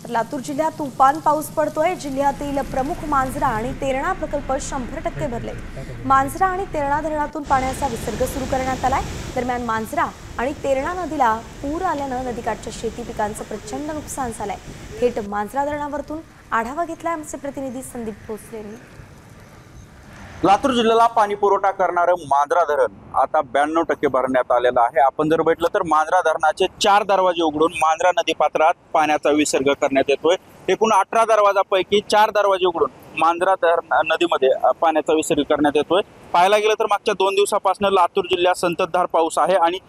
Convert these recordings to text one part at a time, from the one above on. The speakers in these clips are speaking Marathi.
तर लातूर जिल्ह्यात तुफान पाऊस पडतोय। जिल्ह्यातील प्रमुख मांजरा आणि तेरणा प्रकल्प 100% भरले। मांजरा आणि तेरणा धरणातून पाण्याचा विसर्ग सुरू करण्यात आलाय। दरम्यान मांजरा आणि तेरणा नदीला पूर आल्याने नदीकाठच्या शेती पिकांचं प्रचंड नुकसान झालंय। थेट मांजरा धरणावरून आढावा घेतलाय आमचे प्रतिनिधी संदीप भोसले यांनी। लातूर जिल्ह्याला पाणी पुरवठा करणारं मांजरा धरण आता 92% भरण्यात आलेलं आहे। आपण जर बघितलं तर मांजरा धरणाचे 4 दरवाजे उघडून मांजरा नदी पात्रात पाण्याचा विसर्ग करण्यात येतोय। एकूण 18 दरवाजापैकी 4 दरवाजे उघडून मांजरा नदीमध्ये पाण्याचा विसर्ग करण्यात येतोय। पाहायला गेलं तर मागच्या 2 दिवसापासून लातूर जिल्ह्यात संततधार पाऊस आहे आणि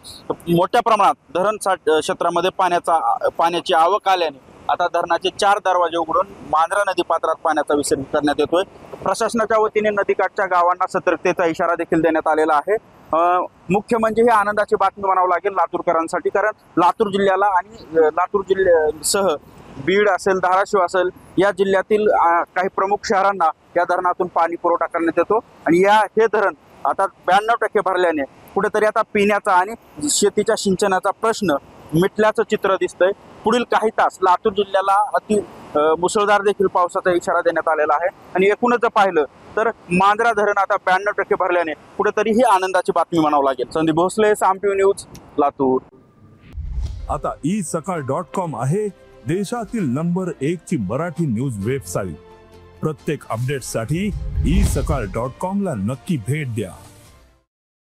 मोठ्या प्रमाणात धरण क्षेत्रामध्ये पाण्याची आवक आल्याने आता धरणाचे 4 दरवाजे उघडून मांजरा नदी पात्रात पाण्याचा विसर्ग करण्यात येतोय। प्रशासनाच्या वतीने नदीकाठच्या गावांना सतर्कतेचा इशारा देखील देण्यात आलेला आहे। मुख्य म्हणजे ही आनंदाची बातमी म्हणावं लागेल लातूरकरांसाठी, कारण लातूर जिल्ह्याला आणि लातूर जिल्ह्यासह बीड असेल, धाराशिव असेल या जिल्ह्यातील काही प्रमुख शहरांना या धरणातून पाणी पुरवठा करण्यात येतो आणि हे धरण आता 92% भरल्याने कुठेतरी आता पिण्याचा आणि शेतीच्या सिंचनाचा प्रश्न मिटल्याचं चित्र दिसतंय। पुढील काही तास लातूर जिल्ह्याला अति मुसळधार देखील पावसाचा इशारा देण्यात आलेला आहे आणि एकूणच जर पाहिलं तर मांजरा धरण आता 92% भरल्याने कुठेतरी ही आनंदाची बातमी म्हणावं लागेल। संदीप भोसले, साम टीव्ही न्यूज, लातूर। आता isakal.com आहे देशातील नंबर 1 ची मराठी न्यूज वेबसाईट। प्रत्येक अपडेटसाठी isakal.com ला नक्की भेट द्या।